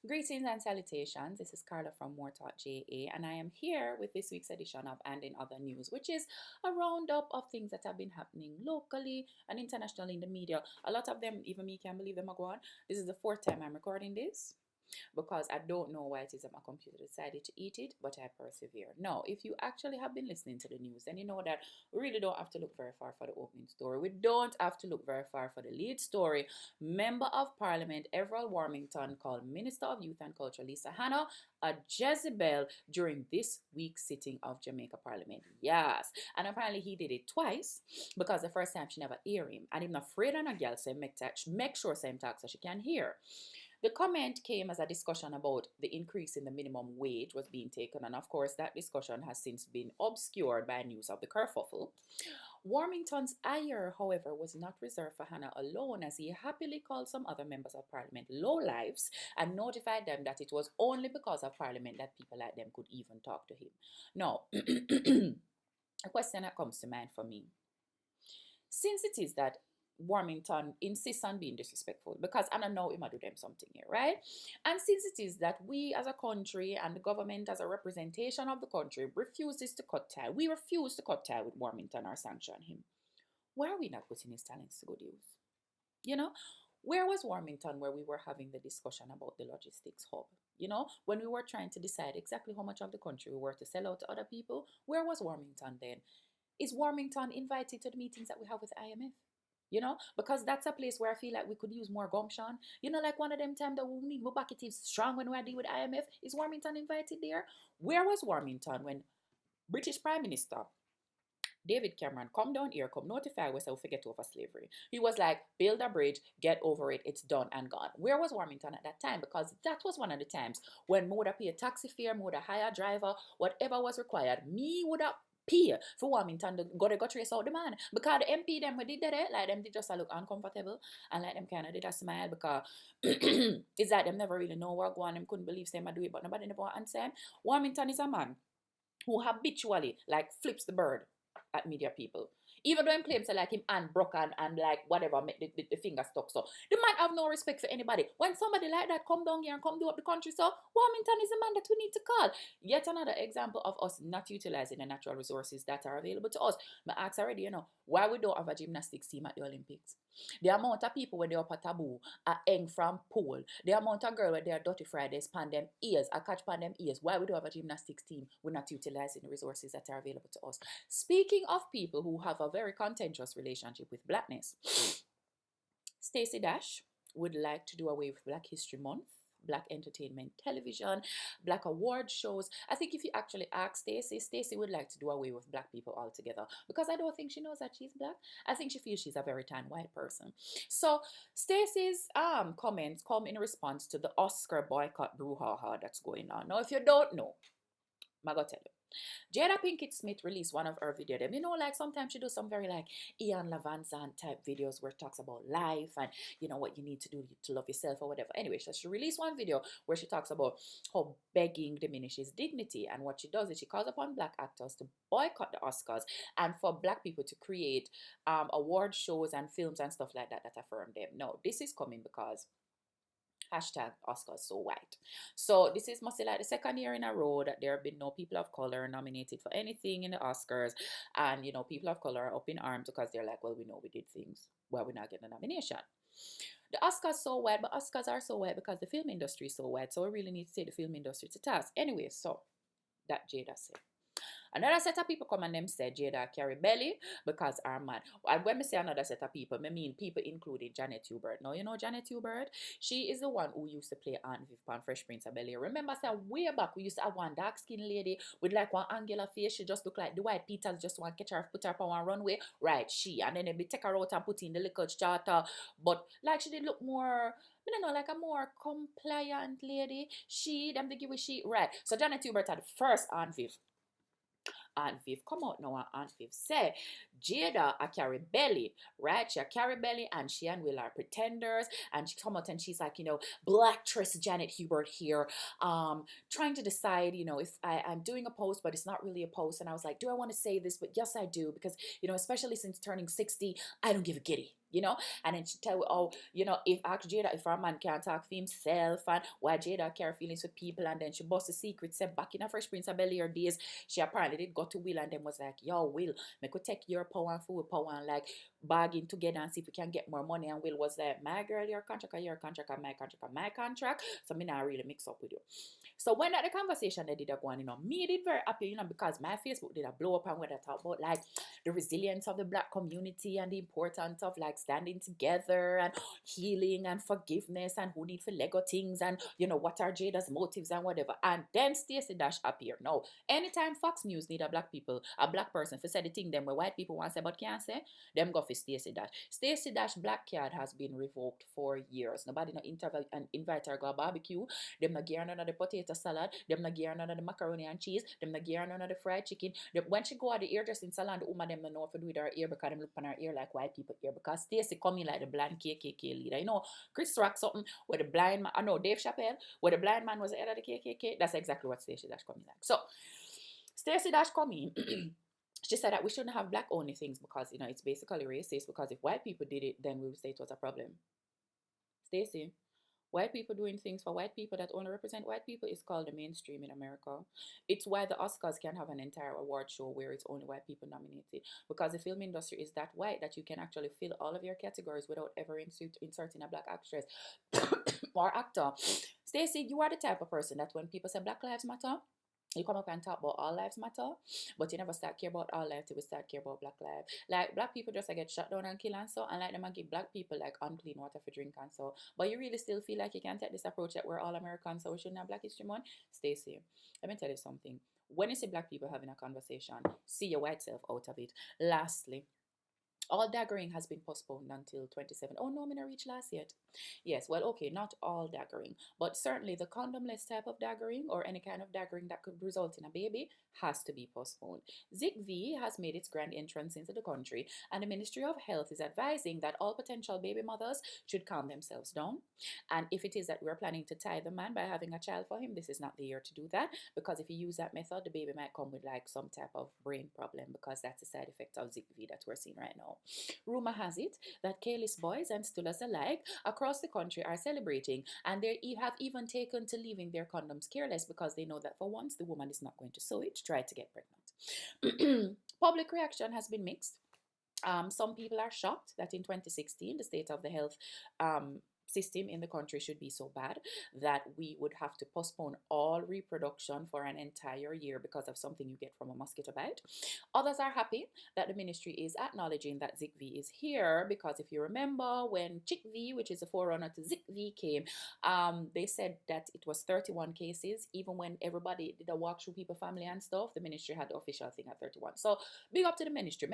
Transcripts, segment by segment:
Greetings and salutations. This is Carla from More Talk JA, and I am here with this week's edition of And in Other News, which is a roundup of things that have been happening locally and internationally in the media. A lot of them, even me can't believe them are gone. This is the fourth time I'm recording this because I don't know why it is that my computer decided to eat it, but I persevere. Now, if you actually have been listening to the news, then you know that we really don't have to look very far for the opening story. We don't have to look very far for the lead story. Member of Parliament Everald Warmington called Minister of Youth and Culture Lisa Hanna a Jezebel during this week's sitting of Jamaica Parliament. Yes, and apparently he did it twice because the first time she never hear him, and I'm afraid of a girl say make sure same talk so she can hear. The comment came as a discussion about the increase in the minimum wage was being taken, and of course, that discussion has since been obscured by news of the kerfuffle. Warmington's ire, however, was not reserved for Hannah alone, as he happily called some other members of Parliament lowlives and notified them that it was only because of Parliament that people like them could even talk to him. Now, a question that comes to mind for me, since it is that Warmington insists on being disrespectful, because I don't know him do them something here, right? And since it is that we as a country and the government as a representation of the country refuses to cut tie, we refuse to cut tie with Warmington or sanction him. Why are we not putting his talents to good use? You know, where was Warmington where we were having the discussion about the logistics hub? You know, when we were trying to decide exactly how much of the country we were to sell out to other people, where was Warmington then? Is Warmington invited to the meetings that we have with IMF? You know, because that's a place where I feel like we could use more gumption. You know, like one of them times that we need more back it is strong when we are dealing with IMF. Is Warmington invited there? Where was Warmington when British Prime Minister David Cameron come down here, come notify us that we forget over slavery? He was like, build a bridge, get over it, it's done and gone. Where was Warmington at that time? Because that was one of the times when me would have paid a taxi fare, me would have hire a driver, whatever was required, me would have pay for Warmington to go trace out the man. Because the MP them we did that, like them did just look uncomfortable and like them kind of did a smile because it's like them never really know what go on. Them couldn't believe them do it, but nobody never answer him. Warmington is a man who habitually like flips the bird at media people. Even though him claims like him and broken and like whatever make the finger stuck. So the man have no respect for anybody. When somebody like that come down here and come do up the country, so Warmington is the man that we need to call. Yet another example of us not utilizing the natural resources that are available to us. I asked already, you know, why we don't have a gymnastics team at the Olympics? The amount of people when they up a taboo are hang from pole. The amount of girl when they are dirty Fridays pan them ears, I catch pan them ears. Why we don't have a gymnastics team? We're not utilizing the resources that are available to us. Speaking of people who have a very contentious relationship with blackness, Stacey Dash would like to do away with Black History Month, Black entertainment television, Black award shows. I think if you actually ask Stacey, Stacey would like to do away with Black people altogether because I don't think she knows that she's Black. I think she feels she's a very tan white person. So Stacey's comments come in response to the Oscar boycott brouhaha that's going on. Now, if you don't know, I'm gonna tell you. Jada Pinkett Smith released one of her videos. You know, like sometimes she does some very like Ian Levanzan type videos where it talks about life and you know what you need to do to love yourself or whatever. Anyway, so she released one video where she talks about how begging diminishes dignity, and what she does is she calls upon Black actors to boycott the Oscars and for Black people to create award shows and films and stuff like that that affirm them. No, this is coming because hashtag Oscars so white. So this is mostly like the second year in a row that there have been no people of color nominated for anything in the Oscars, and you know people of color are up in arms because they're like, well, we know we did things, why we're not getting a nomination. The Oscars so white, but Oscars are so white because the film industry is so white, so we really need to take the film industry to task. Anyway, so that Jada said. Another set of people come and them say Jada carry belly because our man. And when I say another set of people, I mean people including Janet Hubert. Now, you know Janet Hubert? She is the one who used to play Aunt Viv on Fresh Prince of Bel-Air. Remember, say way back, we used to have one dark-skinned lady with like one angular face. She just looked like the White Peters, just want to catch her, put her up on one runway. Right, she. And then they take her out and put in the little charter. But like she did look more... I don't know, like a more compliant lady. Them they give a she. Right. So Janet Hubert had the first Aunt Viv. Aunt Viv come out now and Aunt Viv say Jada a carry belly, right? She a carry belly and she and Will are pretenders, and she come out and she's like, you know, Black Triss Janet Hubert here, trying to decide, you know, if I'm doing a post but it's not really a post. And I was like, do I want to say this? But yes I do, because you know, especially since turning 60, I don't give a giddy. you know. And then she tell you, oh, you know, if ask Jada if her man can't talk for himself and why Jada care feelings for people, and then she bust the secret, said back in a Fresh Prince of Bel-Air days, she apparently did go to Will and then was like, yo, Will, me could take your power and food power and like bargain together and see if we can get more money. And Will was like, my girl, your contract, your contract, my contract, my contract. So me not really mix up with you. So when that the conversation they did a go on, you know, me did very happy, you know, because my Facebook did a blow up and when I talk about like the resilience of the black community and the importance of like standing together and healing and forgiveness and who need for Lego things and you know what are Jada's motives and whatever. And then Stacey Dash appear. No, anytime Fox News need a black person for say the thing them where white people want to say but can't say, them go for Stacey Dash. Stacey Dash black card has been revoked for years. Nobody no interview and invite her go a barbecue. Them not gear none of the potato salad. Them not gear none of the macaroni and cheese. Them not gear none of the fried chicken. When she go at the hairdressing salon, the woman them no know what to do with her ear because them look on her ear like white people ear because Stacey coming like the blind KKK leader. You know, Chris Rock something where the blind man, I know Dave Chappelle, where the blind man was the head of the KKK. That's exactly what Stacey Dash coming like. So Stacey Dash coming. She said that we shouldn't have black only things because you know it's basically racist because if white people did it then we would say it was a problem. Stacey, white people doing things for white people that only represent white people is called the mainstream in America. It's why the Oscars can have an entire award show where it's only white people nominated. Because the film industry is that white that you can actually fill all of your categories without ever inserting a black actress or actor. Stacey, you are the type of person that when people say Black Lives Matter, you come up and talk about all lives matter, but you never start care about all lives till we start care about black lives. Like black people just like get shut down and kill and so, and like them and give black people like unclean water for drink and so. But you really still feel like you can take this approach that we're all Americans, so we shouldn't have Black History Month. Stacey, let me tell you something. When you see black people having a conversation, see your white self out of it. Lastly, all daggering has been postponed until 27. Oh no, I'm gonna reach last yet. Yes, well, okay, not all daggering, but certainly the condomless type of daggering or any kind of daggering that could result in a baby has to be postponed. ZikV has made its grand entrance into the country, and the Ministry of Health is advising that all potential baby mothers should calm themselves down. And if it is that we're planning to tie the man by having a child for him, this is not the year to do that because if you use that method, the baby might come with like some type of brain problem because that's the side effect of ZikV that we're seeing right now. Rumor has it that careless boys and stullers alike across the country are celebrating, and they have even taken to leaving their condoms careless because they know that for once the woman is not going to sew it to try to get pregnant. Public reaction has been mixed. Some people are shocked that in 2016 the state of the health system in the country should be so bad that we would have to postpone all reproduction for an entire year because of something you get from a mosquito bite. Others are happy that the ministry is acknowledging that ZikV is here because if you remember when ChickV, which is a forerunner to ZikV, came, they said that it was 31 cases. Even when everybody did a walk through people, family and stuff, the ministry had the official thing at 31. So big up to the ministry.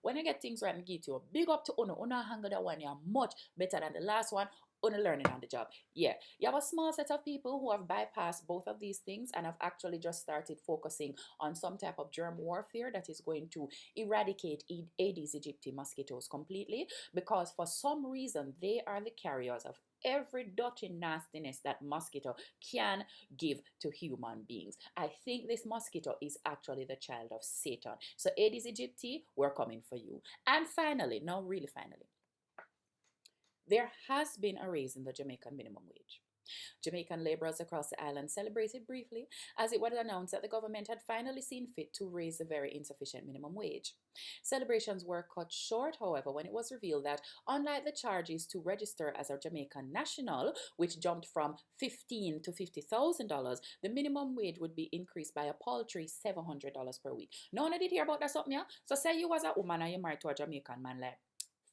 When you get things right, I give you big up to Una handle that one. You're much better than the last one. Learning on the job. Yeah, you have a small set of people who have bypassed both of these things and have actually just started focusing on some type of germ warfare that is going to eradicate Aedes aegypti mosquitoes completely because for some reason they are the carriers of every dirty nastiness that mosquito can give to human beings. I think this mosquito is actually the child of Satan. So Aedes aegypti, we're coming for you. And finally, now really finally, there has been a raise in the Jamaican minimum wage. Jamaican laborers across the island celebrated briefly as it was announced that the government had finally seen fit to raise the very insufficient minimum wage. Celebrations were cut short, however, when it was revealed that, unlike the charges to register as a Jamaican national, which jumped from $15,000 to $50,000, the minimum wage would be increased by a paltry $700 per week. No one did hear about that something, yeah? So say you was a woman and you married to a Jamaican man, like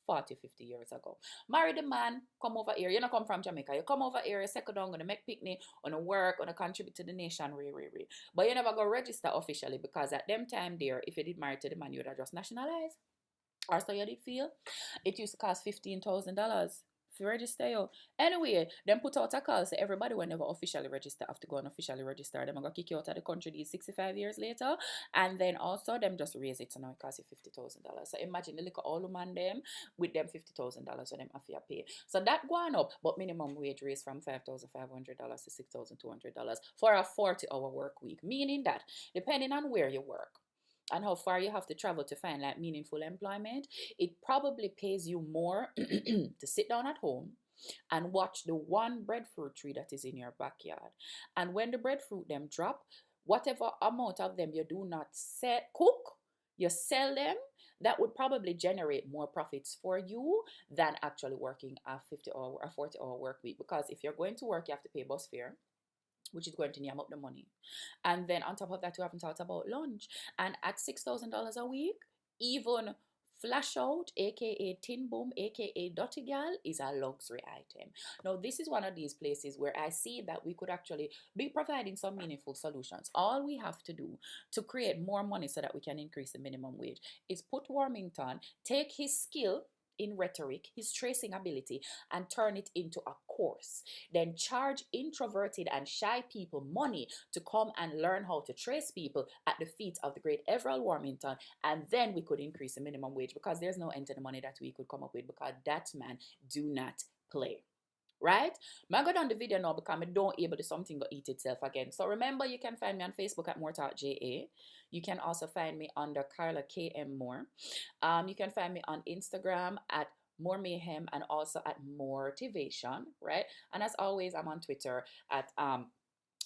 40, 50 years ago. Marry the man, come over here. You don't come from Jamaica. You come over here, you settle down, gonna make picnic, gonna work, gonna contribute to the nation, But you never go register officially because at them time there, if you did marry to the man, you would have just nationalized. Or so you did feel. It used to cost $15,000 to register you. Anyway, then put out a call so everybody will never officially register have to go and officially register. Them gonna kick you out of the country these 65 years later. And then also them just raise it so now it costs you $50,000. So imagine the little old man them with them $50,000 so them have to pay. So that going up, but minimum wage raised from $5,500 to $6,200 for a 40-hour work week. Meaning that depending on where you work, and how far you have to travel to find like meaningful employment, it probably pays you more to sit down at home and watch the one breadfruit tree that is in your backyard. And when the breadfruit them drop, whatever amount of them you do not cook, you sell them. That would probably generate more profits for you than actually working a 50 hour or 40 hour work week. Because if you're going to work, you have to pay bus fare, which is going to yam up the money. And then on top of that, you haven't talked about lunch. And at $6,000 a week, even flash out, aka tin boom, aka dirty gal, is a luxury item. Now, this is one of these places where I see that we could actually be providing some meaningful solutions. All we have to do to create more money so that we can increase the minimum wage is put Warmington, take his skill in rhetoric, his tracing ability, and turn it into a course. Then charge introverted and shy people money to come and learn how to trace people at the feet of the great Everald Warmington, and then we could increase the minimum wage, because there's no end to the money that we could come up with, because that man do not play. Right? I'm go down the video now because I don't able to something go eat itself again. So remember, you can find me on Facebook at MoreTalkJA. You can also find me under Carla KM Moore. You can find me on Instagram at More Mayhem and also at Moretivation, right? And as always, I'm on Twitter at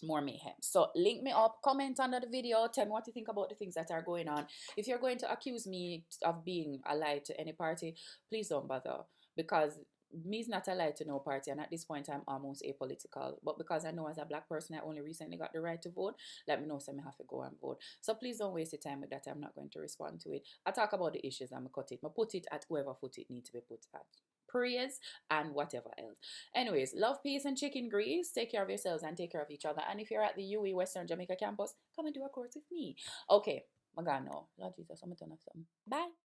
More Mayhem. So link me up, comment under the video, tell me what you think about the things that are going on. If you're going to accuse me of being allied to any party, please don't bother, because me's not allied to no party, and at this point I'm almost apolitical. But because I know as a black person I only recently got the right to vote, let me know so I have to go and vote. So please don't waste your time with that. I'm not going to respond to it. I talk about the issues, I'm cut it. I put it at whoever foot it needs to be put at. Prayers and whatever else. Anyways, love, peace, and chicken grease. Take care of yourselves and take care of each other. And if you're at the UE Western Jamaica campus, come and do a course with me. Okay, I'm gone now. Lord Jesus, I'm gonna turn off something. Bye.